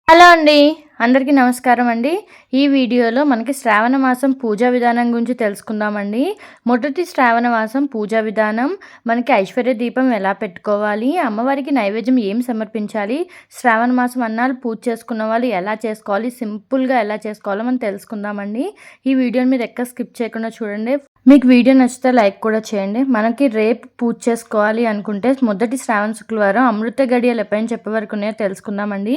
Hello అండి. అందరికీ నమస్కారం అండి. ఈ వీడియోలో మనకి శ్రావణ మాసం పూజా విధానం గురించి తెలుసుకుందామండి. మొదటి శ్రావణ మాసం పూజా విధానం, మనకి ఐశ్వర్య దీపం ఎలా పెట్టుకోవాలి, అమ్మవారికి నైవేద్యం ఏం సమర్పించాలి, శ్రావణ మాసం అన్నాలు పూజ చేసుకున్న వాళ్ళు ఎలా చేసుకోవాలి, సింపుల్‌గా ఎలా చేసుకోవాలో మనం తెలుసుకుందామండి. ఈ వీడియోని మీరు ఎక్కడ స్కిప్ చేయకుండా చూడండి. మీకు వీడియో నచ్చితే లైక్ కూడా చేయండి. మనకి రేపు పూజ చేసుకోవాలి అనుకుంటే మొదటి శ్రావణ శుక్రవారం అమృత గడియలు ఎప్పటి చెప్పే వరకు ఉన్నాయో తెలుసుకుందామండి.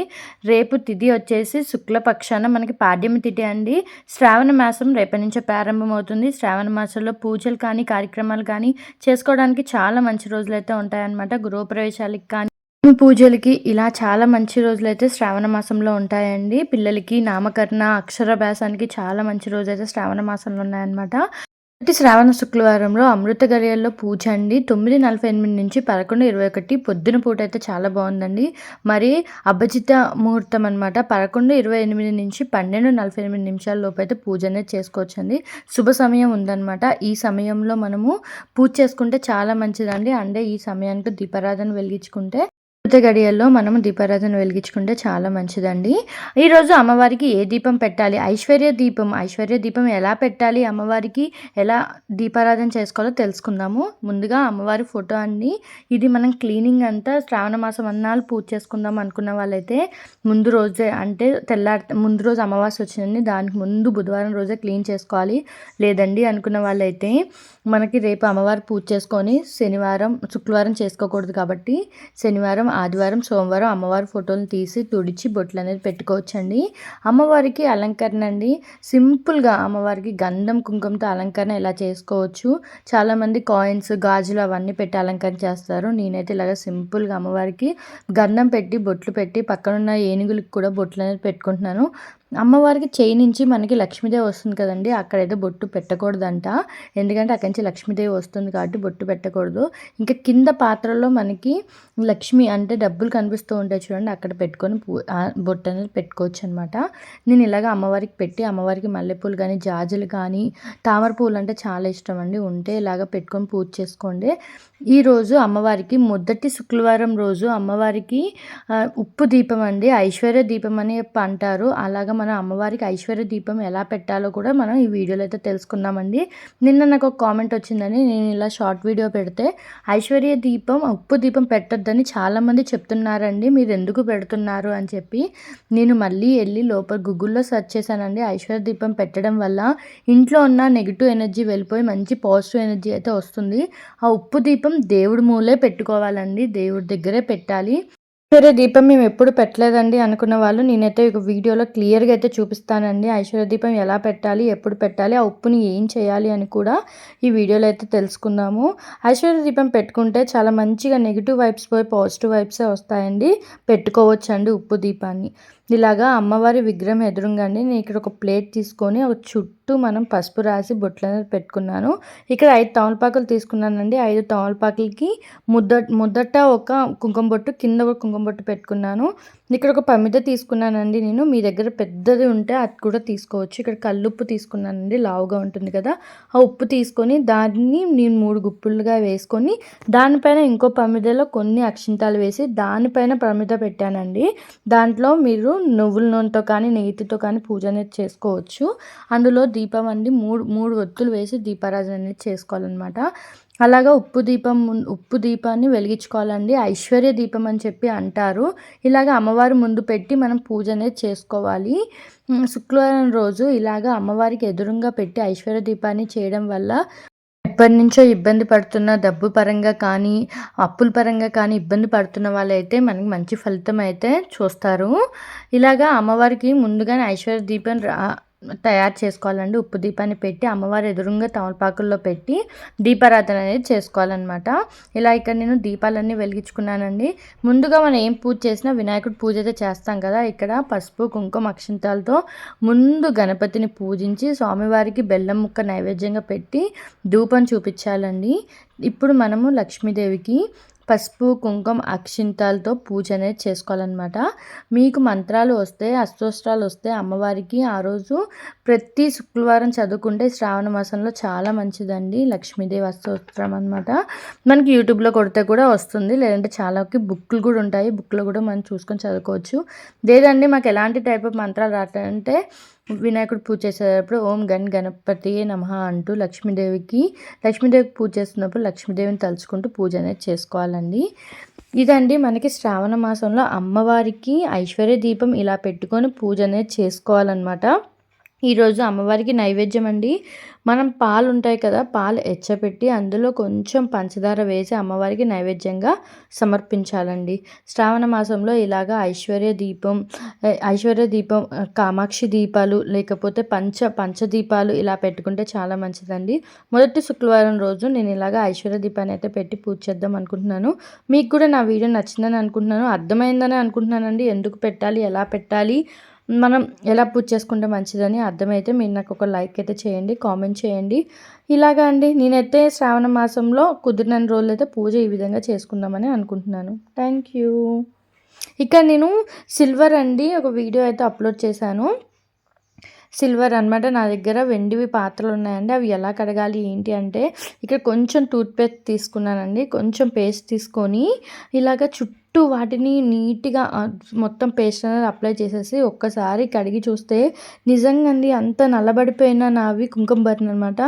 రేపు తిథి వచ్చేసి శుక్లపక్షాన మనకి పాడ్యమి తిథి అండి. శ్రావణ మాసం రేపటి నుంచే ప్రారంభమవుతుంది. శ్రావణ మాసంలో పూజలు కానీ కార్యక్రమాలు కానీ చేసుకోవడానికి చాలా మంచి రోజులైతే ఉంటాయన్నమాట. గృహప్రవేశాలకి కానీ పూజలకి ఇలా చాలా మంచి రోజులైతే శ్రావణ మాసంలో ఉంటాయండి. పిల్లలకి నామకరణ అక్షరాభ్యాసానికి చాలా మంచి రోజైతే శ్రావణ మాసంలో ఉన్నాయన్నమాట. ప్రతి శ్రావణ శుక్రవారంలో అమృత గడియల్లో పూజ అండి 9:48 నుంచి 11:21 పొద్దున పూట అయితే చాలా బాగుందండి. మరి అభిజిత ముహూర్తం అనమాట 11:28 నుంచి 12:48 లోపు అయితే పూజ అనేది చేసుకోవచ్చండి. శుభ సమయం ఉందన్నమాట. ఈ సమయంలో మనము పూజ చేసుకుంటే చాలా మంచిదండి. అంటే ఈ సమయానికి దీపారాధన వెలిగించుకుంటే గడియల్లో మనము దీపారాధన వెలిగించుకుంటే చాలా మంచిదండి. ఈరోజు అమ్మవారికి ఏ దీపం పెట్టాలి, ఐశ్వర్య దీపం ఎలా పెట్టాలి, అమ్మవారికి ఎలా దీపారాధన చేసుకోవాలో తెలుసుకుందాము. ముందుగా అమ్మవారి ఫోటో అండి. ఇది మనం క్లీనింగ్ అంతా శ్రావణ మాసం అన్నాలు పూజ చేసుకుందాం అనుకున్న వాళ్ళైతే ముందు రోజే, అంటే ముందు రోజు అమావాస్య వచ్చిందండి, దానికి ముందు బుధవారం రోజే క్లీన్ చేసుకోవాలి. లేదండి అనుకున్న వాళ్ళైతే మనకి రేపు అమ్మవారి పూజ చేసుకొని శుక్రవారం చేసుకోకూడదు కాబట్టి శనివారం, ఆదివారం, సోమవారం అమ్మవారి ఫోటోలు తీసి తుడిచి బొట్లు అనేది పెట్టుకోవచ్చండి. అమ్మవారికి అలంకరణ అండి, సింపుల్గా అమ్మవారికి గంధం కుంకుమతో అలంకరణ ఇలా చేసుకోవచ్చు. చాలామంది కాయిన్స్, గాజులు అవన్నీ పెట్టి అలంకరణ చేస్తారు. నేనైతే ఇలాగ సింపుల్గా అమ్మవారికి గంధం పెట్టి బొట్లు పెట్టి పక్కనున్న ఏనుగులకు కూడా బొట్లు అనేది పెట్టుకుంటున్నాను. అమ్మవారికి చేయి నుంచి మనకి లక్ష్మీదేవి వస్తుంది కదండి, అక్కడైతే బొట్టు పెట్టకూడదంట. ఎందుకంటే అక్కడి నుంచి లక్ష్మీదేవి వస్తుంది కాబట్టి బొట్టు పెట్టకూడదు. ఇంకా కింద పాత్రలో మనకి లక్ష్మి అంటే డబ్బులు కనిపిస్తూ ఉంటాయి చూడండి, అక్కడ పెట్టుకొని బొట్టు అనేది పెట్టుకోవచ్చు అనమాట. నేను ఇలాగ అమ్మవారికి పెట్టి, అమ్మవారికి మల్లెపూలు కానీ, జాజులు కానీ, తామర పూలు అంటే చాలా ఇష్టం అండి, ఉంటే ఇలాగ పెట్టుకొని పూజ చేసుకోండి. ఈరోజు అమ్మవారికి మొదటి శుక్రవారం రోజు అమ్మవారికి ఉప్పు దీపం అండి, ఐశ్వర్య దీపం అని అంటారు. అలాగా మన అమ్మవారికి ఐశ్వర్య దీపం ఎలా పెట్టాలో కూడా మనం ఈ వీడియోలో అయితే తెలుసుకుందామండి. నిన్న నాకు ఒక కామెంట్ వచ్చిందని నేను ఇలా షార్ట్ వీడియో పెడితే ఐశ్వర్య దీపం ఉప్పు దీపం పెట్టొద్దని చాలామంది చెప్తున్నారండి, మీరు ఎందుకు పెడుతున్నారు అని చెప్పి నేను మళ్ళీ వెళ్ళి లోపల గూగుల్లో సెర్చ్ చేశానండి. ఐశ్వర్య దీపం పెట్టడం వల్ల ఇంట్లో ఉన్న నెగిటివ్ ఎనర్జీ వెళ్ళిపోయి మంచి పాజిటివ్ ఎనర్జీ అయితే వస్తుంది. ఆ ఉప్పు దీపం దేవుడి మూలే పెట్టుకోవాలండి, దేవుడి దగ్గరే పెట్టాలి. ఐశ్వర్య దీపం మేము ఎప్పుడు పెట్టలేదండి అనుకున్న వాళ్ళు నేనైతే ఒక వీడియోలో క్లియర్గా అయితే చూపిస్తానండి. ఐశ్వర్య దీపం ఎలా పెట్టాలి, ఎప్పుడు పెట్టాలి, ఆ ఉప్పుని ఏం చేయాలి అని కూడా ఈ వీడియోలో అయితే తెలుసుకుందాము. ఐశ్వర్య దీపం పెట్టుకుంటే చాలా మంచిగా నెగిటివ్ వైబ్స్ పోయి పాజిటివ్ వైబ్సే వస్తాయండి. పెట్టుకోవచ్చండి ఉప్పు దీపాన్ని. ఇలాగా అమ్మవారి విగ్రహం ఎదురుగాండి నేను ఇక్కడ ఒక ప్లేట్ తీసుకొని ఒక చుట్టూ మనం పసుపు రాసి బొట్లు అనేది పెట్టుకున్నాను. ఇక్కడ 5 తమలపాకులు తీసుకున్నానండి. 5 తమలపాకులకి ముద్దట ఒక కుంకుమ బొట్టు, కింద ఒక కుంకుమ బొట్టు పెట్టుకున్నాను. ఇక్కడ ఒక ప్రమిద తీసుకున్నానండి నేను, మీ దగ్గర పెద్దది ఉంటే అది కూడా తీసుకోవచ్చు. ఇక్కడ కల్లుప్పు తీసుకున్నానండి, లావుగా ఉంటుంది కదా, ఆ ఉప్పు తీసుకొని దాన్ని నేను 3 గుప్పులుగా వేసుకొని దానిపైన ఇంకో ప్రమిదలో కొన్ని అక్షింతాలు వేసి దానిపైన ప్రమిద పెట్టానండి. దాంట్లో మీరు నువ్వుల నూనెతో కానీ నెయ్యితో కానీ పూజ అనేది చేసుకోవచ్చు. అందులో దీపం అండి మూడు ఒత్తులు వేసి దీపారాధన అనేది చేసుకోవాలన్నమాట. అలాగా ఉప్పు దీపాన్ని వెలిగించుకోవాలండి. ఐశ్వర్య దీపం అని చెప్పి అంటారు. ఇలాగ అమ్మవారి ముందు పెట్టి మనం పూజ అనేది చేసుకోవాలి. శుక్రవారం రోజు ఇలాగ అమ్మవారికి ఎదురుగా పెట్టి ఐశ్వర్య దీపాన్ని చేయడం వల్ల ఎప్పటి నుంచో ఇబ్బంది పడుతున్న డబ్బు పరంగా కానీ, అప్పుల పరంగా కానీ ఇబ్బంది పడుతున్న వాళ్ళైతే మనకి మంచి ఫలితం అయితే చూస్తారు. ఇలాగా అమ్మవారికి ముందుగానే ఐశ్వర్య దీపం తయారు చేసుకోవాలండి. ఉప్పు దీపాన్ని పెట్టి అమ్మవారి ఎదురుగా తమలపాకుల్లో పెట్టి దీపారాధన అనేది చేసుకోవాలన్నమాట. ఇలా ఇక్కడ నేను దీపాలన్నీ వెలిగించుకున్నానండి. ముందుగా మనం ఏం పూజ చేసినా వినాయకుడి పూజ అయితే చేస్తాం కదా, ఇక్కడ పసుపు కుంకుమ అక్షింతాలతో ముందు గణపతిని పూజించి స్వామివారికి బెల్లం ముక్క నైవేద్యంగా పెట్టి ధూపం చూపించాలండి. ఇప్పుడు మనము లక్ష్మీదేవికి పసుపు, కుంకుమ, అక్షింతలతో పూజ అనేది చేసుకోవాలన్నమాట. మీకు మంత్రాలు వస్తే, అష్టోత్తరాలు వస్తే అమ్మవారికి ఆ రోజు ప్రతి శుక్రవారం చదువుకుంటే శ్రావణ మాసంలో చాలా మంచిదండి. లక్ష్మీదేవి అష్టోత్తరం అనమాట. మనకి యూట్యూబ్లో కొడితే కూడా వస్తుంది, లేదంటే చాలాకి బుక్లు కూడా ఉంటాయి, బుక్లో కూడా మనం చూసుకొని చదువుకోవచ్చు. లేదండి మాకు ఎలాంటి టైప్ ఆఫ్ మంత్రాలు రావట్లేదంటే వినాయకుడు పూజ చేసేటప్పుడు ఓం గణపతియే నమః అంటూ లక్ష్మీదేవికి పూజ చేస్తున్నప్పుడు లక్ష్మీదేవిని తలుచుకుంటూ పూజ అనేది చేసుకోవాలండి. ఇదండి మనకి శ్రావణ మాసంలో అమ్మవారికి ఐశ్వర్య దీపం ఇలా పెట్టుకొని పూజ అనేది చేసుకోవాలన్నమాట. ఈరోజు అమ్మవారికి నైవేద్యం అండి. మనం పాలు ఉంటాయి కదా, పాలు ఎచ్చపెట్టి అందులో కొంచెం పంచదార వేసి అమ్మవారికి నైవేద్యంగా సమర్పించాలండి. శ్రావణ మాసంలో ఇలాగా ఐశ్వర్య దీపం, కామాక్షి దీపాలు, లేకపోతే పంచదీపాలు ఇలా పెట్టుకుంటే చాలా మంచిదండి. మొదటి శుక్రవారం రోజు నేను ఇలాగ ఐశ్వర్య దీపాన్ని అయితే పెట్టి పూజ చేద్దాం అనుకుంటున్నాను. మీకు కూడా నా వీడియో నచ్చిందని అనుకుంటున్నాను, అర్థమైందని అనుకుంటున్నానండి. ఎందుకు పెట్టాలి, ఎలా పెట్టాలి, మనం ఎలా పూజ చేసుకుంటే మంచిదని అర్థమైతే మీరు నాకు ఒక లైక్ అయితే చేయండి, కామెంట్ చేయండి. ఇలాగా అండి నేనైతే శ్రావణ మాసంలో కుదిరిన రోజులు అయితే పూజ ఈ విధంగా చేసుకుందామని అనుకుంటున్నాను. Thank you. ఇక్కడ నేను సిల్వర్ అండి ఒక వీడియో అయితే అప్లోడ్ చేశాను. సిల్వర్ అనమాట. నా దగ్గర వెండివి పాత్రలు ఉన్నాయండి. అవి ఎలా కడగాలి ఏంటి అంటే ఇక్కడ కొంచెం టూత్పేస్ట్ తీసుకున్నానండి. కొంచెం పేస్ట్ తీసుకొని ఇలాగ చుట్టూ వాటిని నీట్గా మొత్తం పేస్ట్ అనేది అప్లై చేసేసి ఒక్కసారి కడిగి చూస్తే నిజంగా అండి అంత నల్లబడిపోయిన నావి కుంకుమ బర్న్ అనమాట.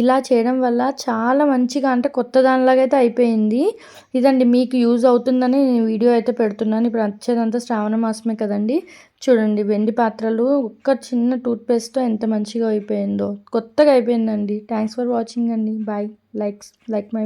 ఇలా చేయడం వల్ల చాలా మంచిగా, అంటే కొత్త దానిలాగా అయితే అయిపోయింది. ఇదండి మీకు యూజ్ అవుతుందని నేను వీడియో అయితే పెడుతున్నాను. ఇప్పుడు వచ్చేదంతా శ్రావణ మాసమే కదండి. చూడండి వెండి పాత్రలు ఒక్క చిన్న టూత్పేస్ట్తో ఎంత మంచిగా అయిపోయిందో, కొత్తగా అయిపోయిందండి. థ్యాంక్స్ ఫర్ వాచింగ్ అండి. బాయ్. Like my